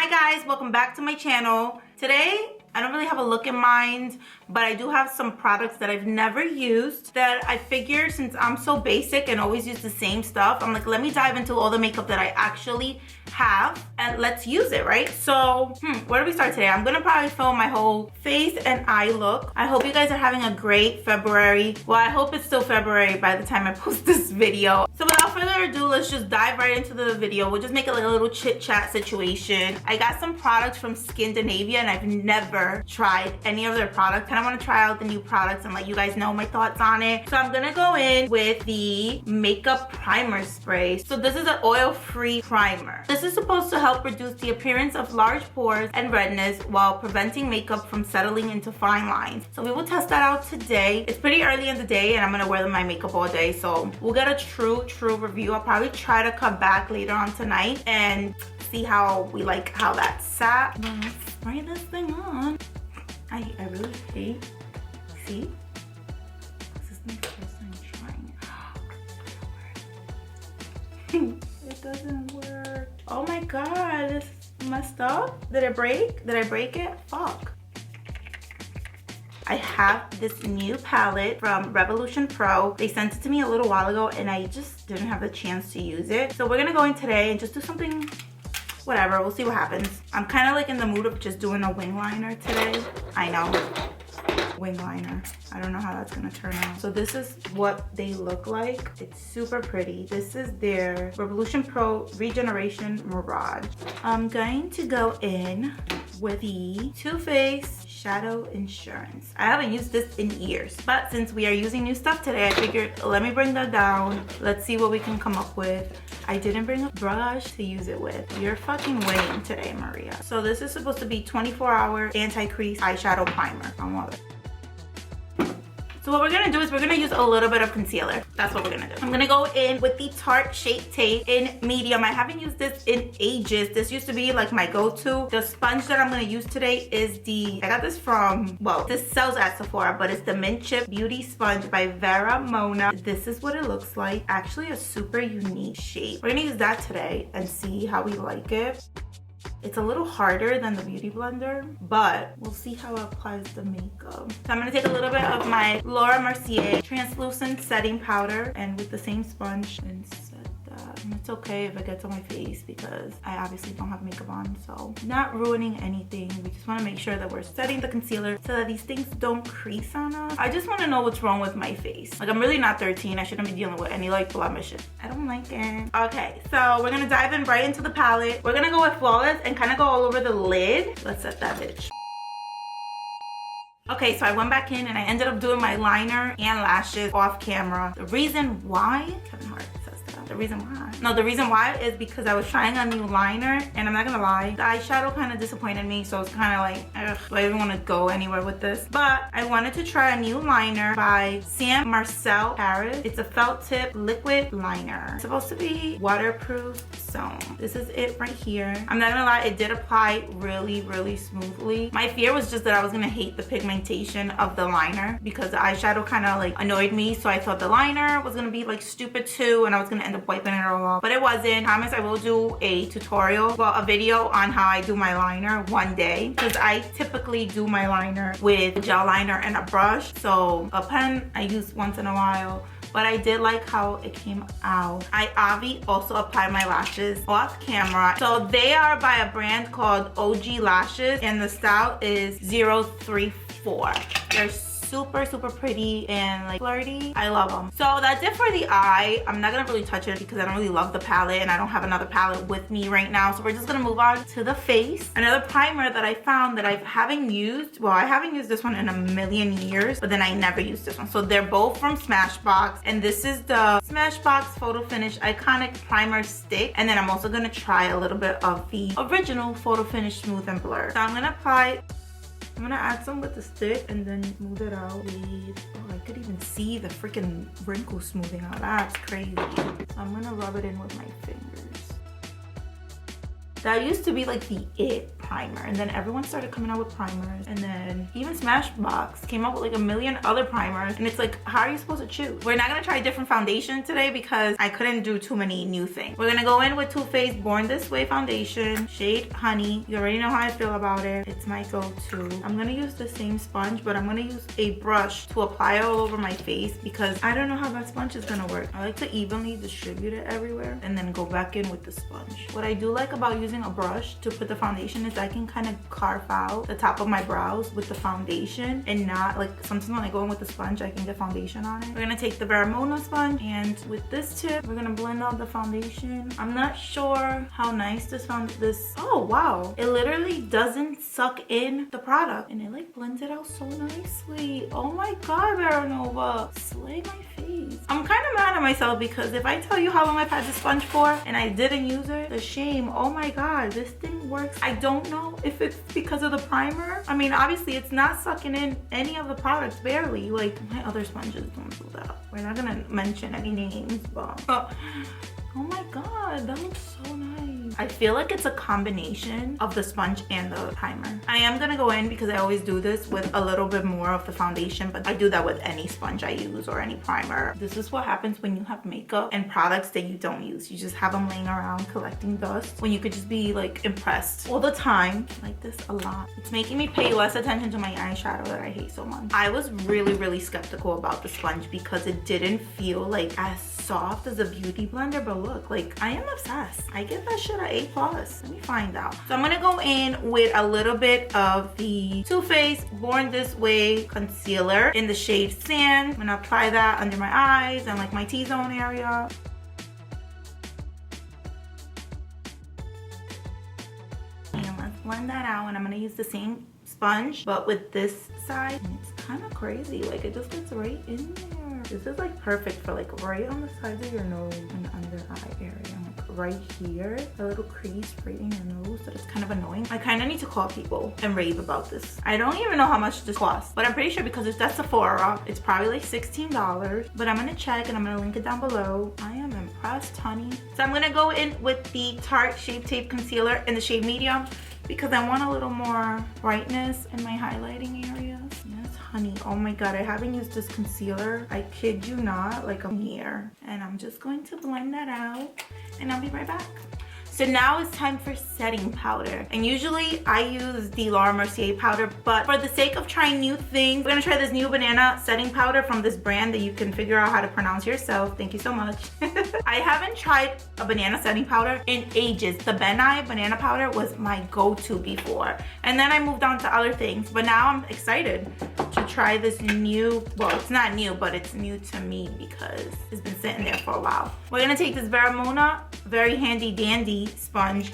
Hi guys, welcome back to my channel. Today I don't really have a look in mind, but I do have some products that I've never used that I figure, since I'm so basic and always use the same stuff, I'm like, let me dive into all the makeup that I actually have and let's use it, right? So where do we start today? I'm gonna probably film my whole face and eye look. I hope you guys are having a great February. Well, I hope it's still February by the time I post this video. So without further ado, let's just dive right into the video. We'll just make it like a little chit chat situation. I got some products from Skindinavia and I've never tried any of their products. I want to try out the new products and let you guys know my thoughts on it. So I'm gonna go in with the makeup primer spray. So this is an oil-free primer. This is supposed to help reduce the appearance of large pores and redness while preventing makeup from settling into fine lines. So we will test that out today. It's pretty early in the day and I'm gonna wear my makeup all day, so we'll get a true review. I'll probably try to come back later on tonight and see how that sat. Let's spray this thing on. I really hate, see? This is my first time trying it. It doesn't work. Oh my god, this messed up. Did it break? Did I break it? Fuck. I have this new palette from Revolution Pro. They sent it to me a little while ago and I just didn't have the chance to use it. So we're gonna go in today and just do something, whatever, we'll see what happens. I'm kind of like in the mood of just doing a wing liner today. I know, wing liner. I don't know how that's gonna turn out. So this is what they look like. It's super pretty. This is their Revolution Pro Regeneration Mirage. I'm going to go in with the Too Faced Shadow Insurance. I haven't used this in years, but since we are using new stuff today, I figured let me bring that down. Let's see what we can come up with. I didn't bring a brush to use it with. You're fucking winning today, Maria. So this is supposed to be 24-hour anti-crease eyeshadow primer. I love it. So what we're gonna do is we're gonna use a little bit of concealer. That's what we're gonna do. I'm gonna go in with the Tarte Shape Tape in medium. I haven't used this in ages. This used to be like my go-to. The sponge that I'm gonna use today is I got this from, well, this sells at Sephora, but it's the Mint Chip Beauty Sponge by Vera Mona. This is what it looks like. Actually a super unique shape. We're gonna use that today and see how we like it. It's a little harder than the Beauty Blender, but we'll see how it applies the makeup. So I'm gonna take a little bit of my Laura Mercier translucent setting powder and with the same sponge and set that. And it's okay if it gets on my face because I obviously don't have makeup on, so not ruining anything. We just wanna make sure that we're setting the concealer so that these things don't crease on us. I just wanna know what's wrong with my face. Like, I'm really not 13. I shouldn't be dealing with any like blemishes. I don't like it. Okay, so we're gonna dive in right into the palette. We're gonna go with Flawless and kind of go all over the lid. Let's set that bitch. Okay, so I went back in and I ended up doing my liner and lashes off camera. The reason why, Kevin Hart says that. The reason why? No, the reason why is because I was trying a new liner and I'm not gonna lie, the eyeshadow kind of disappointed me, so it's kind of like, ugh, do I even want to go anywhere with this? But I wanted to try a new liner by Marcel Paris. It's a felt tip liquid liner. It's supposed to be waterproof, so this is it right here. I'm not gonna lie, it did apply really smoothly. My fear was just that I was gonna hate the pigmentation of the liner because the eyeshadow kind of like annoyed me, so I thought the liner was gonna be like stupid too and I was gonna end up wiping it all off, but it wasn't. I promise I will do a tutorial, well, a video on how I do my liner one day, because I typically do my liner with a gel liner and a brush, so a pen I use once in a while. But I did like how it came out. I also applied my lashes off camera. So they are by a brand called OG Lashes and the style is 034. They're super pretty and like flirty. I love them. So that's it for the eye. I'm not gonna really touch it because I don't really love the palette and I don't have another palette with me right now. So we're just gonna move on to the face. Another primer that I found that I haven't used, well, I haven't used this one in a million years, but then I never used this one. So they're both from Smashbox and this is the Smashbox Photo Finish Iconic Primer Stick. And then I'm also gonna try a little bit of the original Photo Finish Smooth and Blur. So I'm gonna add some with the stick and then smooth it out with, oh, I could even see the freaking wrinkles smoothing out. That's crazy. So I'm gonna rub it in with my fingers. That used to be like the it. primer. And then everyone started coming out with primers. And then even Smashbox came up with like a million other primers. And it's like, how are you supposed to choose? We're not gonna try a different foundation today because I couldn't do too many new things. We're gonna go in with Too Faced Born This Way foundation, shade Honey. You already know how I feel about it. It's my go-to. I'm gonna use the same sponge, but I'm gonna use a brush to apply it all over my face because I don't know how that sponge is gonna work. I like to evenly distribute it everywhere and then go back in with the sponge. What I do like about using a brush to put the foundation is I can kind of carve out the top of my brows with the foundation and not like sometimes when I go in with the sponge I can get foundation on it. We're gonna take the Vera Mona sponge and with this tip we're gonna blend out the foundation. I'm not sure how nice this oh wow, it literally doesn't suck in the product and it like blends it out so nicely. Oh my god, Vera Nova, slay my face. I'm kind of mad at myself because if I tell you how long I've had this sponge for and I didn't use it, the shame. Oh my god, this thing works. I don't know if it's because of the primer. I mean, obviously it's not sucking in any of the products, barely. Like my other sponges don't do that. We're not gonna mention any names, but oh my god, that looks so nice. I feel like it's a combination of the sponge and the primer. I am gonna go in because I always do this with a little bit more of the foundation, but I do that with any sponge I use or any primer. This is what happens when you have makeup and products that you don't use. You just have them laying around collecting dust when you could just be like impressed all the time. I like this a lot. It's making me pay less attention to my eyeshadow that I hate so much. I was really skeptical about the sponge because it didn't feel like as soft as a beauty blender, but look, like I am obsessed. I give that shit a A+. Let me find out. So I'm gonna go in with a little bit of the Too Faced Born This Way concealer in the shade Sand. I'm gonna apply that under my eyes and like my T-zone area. And let's blend that out, and I'm gonna use the same sponge but with this side. And it's kind of crazy, like it just gets right in there. This is like perfect for like right on the sides of your nose and under eye area. Like right here, a little crease right in your nose that is kind of annoying. I kind of need to call people and rave about this. I don't even know how much this costs, but I'm pretty sure because it's at Sephora, it's probably like $16. But I'm gonna check and I'm gonna link it down below. I am impressed, honey. So I'm gonna go in with the Tarte Shape Tape Concealer in the shade Medium because I want a little more brightness in my highlighting areas. Yes, honey. Oh my god, I haven't used this concealer, I kid you not, like a year. And I'm just going to blend that out and I'll be right back. So now it's time for setting powder. And usually I use the Laura Mercier powder, but for the sake of trying new things, we're gonna try this new banana setting powder from this brand that you can figure out how to pronounce yourself. Thank you so much. I haven't tried a banana setting powder in ages. The Ben Nye banana powder was my go-to before. And then I moved on to other things, but now I'm excited to try this new, well, it's not new, but it's new to me because it's been sitting there for a while. We're gonna take this Vera Mona Very Handy Dandy sponge.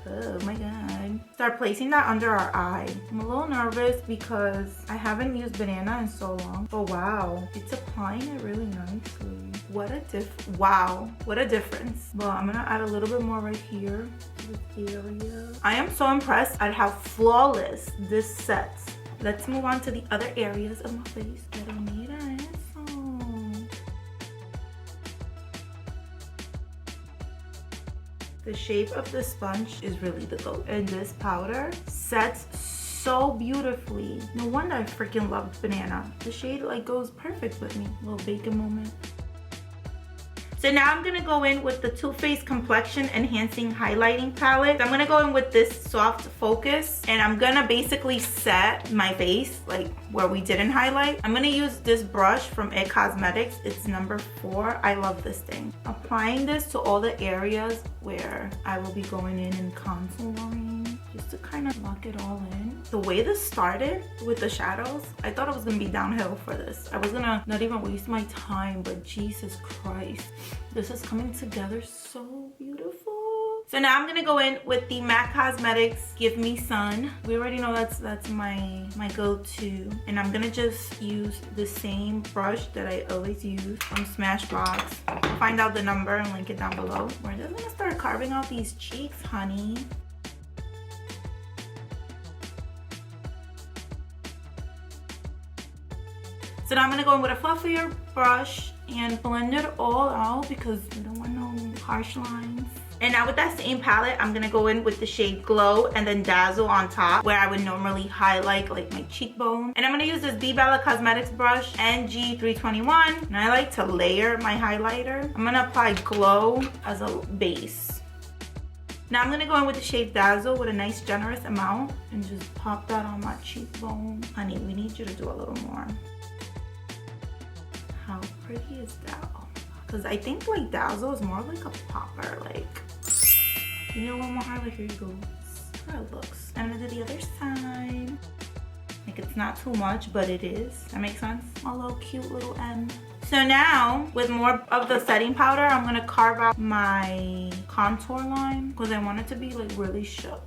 Oh my god. Start placing that under our eye. I'm a little nervous because I haven't used banana in so long. Oh wow, it's applying it really nicely. What a wow, what a difference. Well, I'm gonna add a little bit more right here to this area. I am so impressed at how flawless this sets. Let's move on to the other areas of my face. The shape of the sponge is really the goat. And this powder sets so beautifully. No wonder I freaking loved banana. The shade like goes perfect with me. Little bacon moment. So now I'm gonna go in with the Too Faced Complexion Enhancing Highlighting Palette. I'm gonna go in with this Soft Focus and I'm gonna basically set my face like where we didn't highlight. I'm gonna use this brush from NYX Cosmetics. It's number 4. I love this thing. Applying this to all the areas where I will be going in and contouring just to kind of lock it all in. The way this started with the shadows, I thought it was gonna be downhill for this. I was gonna not even waste my time, but Jesus Christ. This is coming together so beautiful. So now I'm gonna go in with the MAC Cosmetics Give Me Sun. We already know that's my go-to. And I'm gonna just use the same brush that I always use from Smashbox. I'll find out the number and link it down below. We're just gonna start carving out these cheeks, honey. So now I'm gonna go in with a fluffier brush and blend it all out because we don't want no harsh lines. And now with that same palette, I'm gonna go in with the shade Glow and then Dazzle on top, where I would normally highlight like my cheekbone. And I'm gonna use this BADgal Cosmetics brush, NG321. And I like to layer my highlighter. I'm gonna apply Glow as a base. Now I'm gonna go in with the shade Dazzle with a nice generous amount and just pop that on my cheekbone. Honey, we need you to do a little more. How pretty is that? Because I think like Dazzle is more like a popper, like, you know, one more highlight, here you go. That's how it looks. I'm gonna do the other side. Like, it's not too much, but it is. That makes sense? A little cute little M. So now, with more of the setting powder, I'm gonna carve out my contour line because I want it to be like really shook.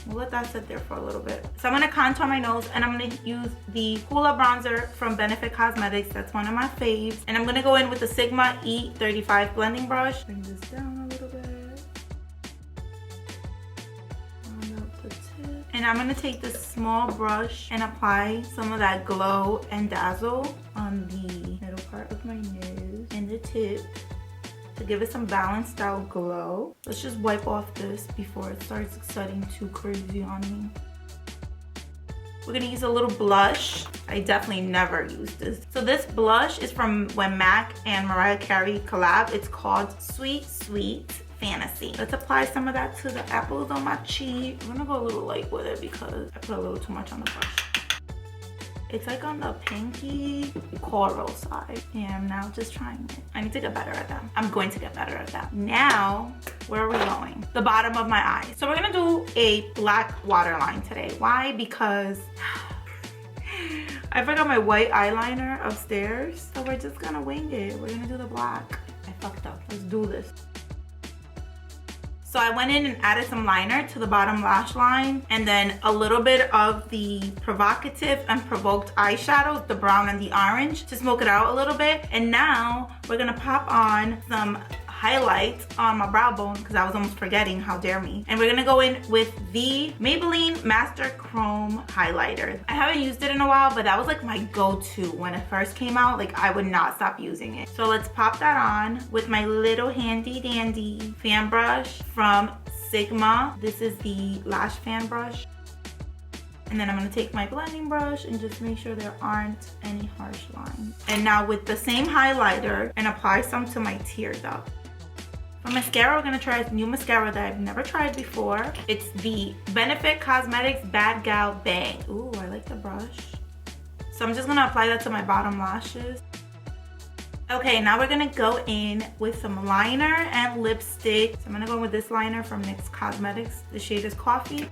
We'll let that sit there for a little bit. So I'm gonna contour my nose and I'm gonna use the Hoola Bronzer from Benefit Cosmetics. That's one of my faves. And I'm gonna go in with the Sigma E35 blending brush. Bring this down a little bit. Round out the tip. And I'm gonna take this small brush and apply some of that Glow and Dazzle on the middle part of my nose and the tip, to give it some balanced out glow. Let's just wipe off this before it starts setting too crazy on me. We're gonna use a little blush. I definitely never use this. So this blush is from when MAC and Mariah Carey collab. It's called Sweet Sweet Fantasy. Let's apply some of that to the apples on my cheek. I'm gonna go a little light with it because I put a little too much on the brush. It's like on the pinky coral side. Yeah, I'm now just trying it. I need to get better at that. I'm going to get better at that. Now, where are we going? The bottom of my eye. So we're gonna do a black waterline today. Why? Because I forgot my white eyeliner upstairs. So we're just gonna wing it. We're gonna do the black. I fucked up. Let's do this. So I went in and added some liner to the bottom lash line and then a little bit of the provocative and provoked eyeshadows, the brown and the orange, to smoke it out a little bit. And now we're gonna pop on some highlights on my brow bone because I was almost forgetting, how dare me. And we're gonna go in with the Maybelline Master Chrome highlighter. I haven't used it in a while, but that was like my go-to when it first came out. Like, I would not stop using it. So let's pop that on with my little handy dandy fan brush from Sigma. This is the lash fan brush. And then I'm gonna take my blending brush and just make sure there aren't any harsh lines. And now with the same highlighter, and apply some to my tear duct. For mascara, we're gonna try a new mascara that I've never tried before. It's the Benefit Cosmetics BADgal Bang. Ooh, I like the brush. So I'm just gonna apply that to my bottom lashes. Okay, now we're gonna go in with some liner and lipstick. So I'm gonna go in with this liner from NYX Cosmetics. The shade is Coffee.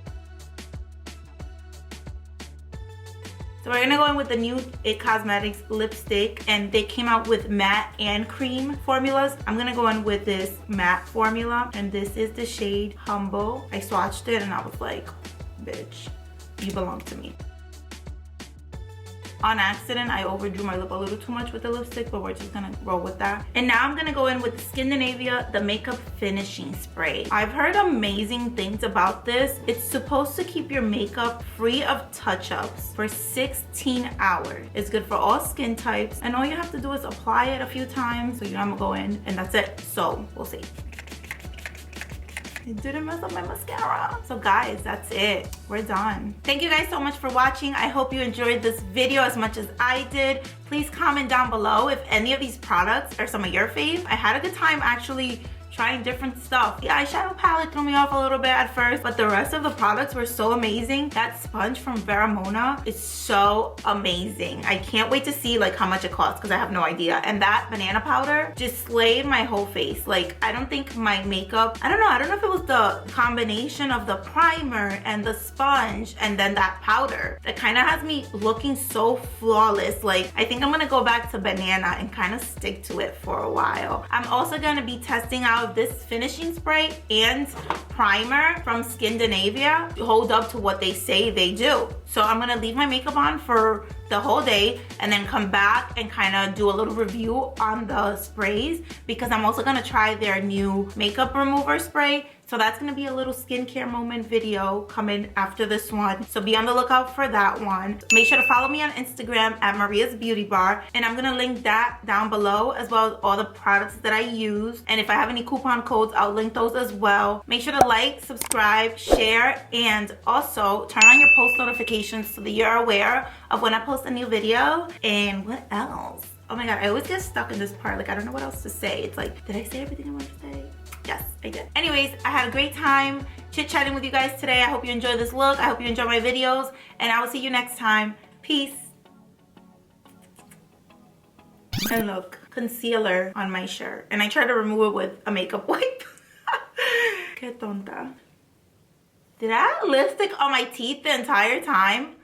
So we're gonna go in with the new NYX Cosmetics lipstick, and they came out with matte and cream formulas. I'm gonna go in with this matte formula, and this is the shade Humble. I swatched it and I was like, bitch, you belong to me. On accident, I overdrew my lip a little too much with the lipstick, but we're just gonna roll with that. And now I'm gonna go in with Skindinavia, the makeup finishing spray. I've heard amazing things about this. It's supposed to keep your makeup free of touch-ups for 16 hours. It's good for all skin types, and all you have to do is apply it a few times. So you know, I'm gonna go in and that's it. So we'll see. It didn't mess up my mascara. So guys, that's it. We're done. Thank you guys so much for watching. I hope you enjoyed this video as much as I did. Please comment down below if any of these products are some of your faves. I had a good time actually trying different stuff. The eyeshadow palette threw me off a little bit at first, but the rest of the products were so amazing. That sponge from Vera Mona is so amazing. I can't wait to see like how much it costs because I have no idea. And that banana powder just slayed my whole face. Like, I don't think my makeup, I don't know if it was the combination of the primer and the sponge and then that powder that kind of has me looking so flawless. Like, I think I'm gonna go back to banana and kind of stick to it for a while. I'm also gonna be testing out this finishing spray and primer from Skindinavia hold up to what they say they do. So I'm gonna leave my makeup on for the whole day and then come back and kind of do a little review on the sprays, because I'm also gonna try their new makeup remover spray So that's gonna be a little skincare moment video coming after this one. So be on the lookout for that one. Make sure to follow me on Instagram at Maria's Beauty Bar. And I'm gonna link that down below, as well as all the products that I use. And if I have any coupon codes, I'll link those as well. Make sure to like, subscribe, share, and also turn on your post notifications so that you're aware of when I post a new video. And what else? Oh my god, I always get stuck in this part. Like, I don't know what else to say. It's like, did I say everything I wanted to say? Yes, I did. Anyways, I had a great time chit-chatting with you guys today. I hope you enjoyed this look. I hope you enjoy my videos. And I will see you next time. Peace. And look, concealer on my shirt. And I tried to remove it with a makeup wipe. Que tonta. Did I have lipstick on my teeth the entire time?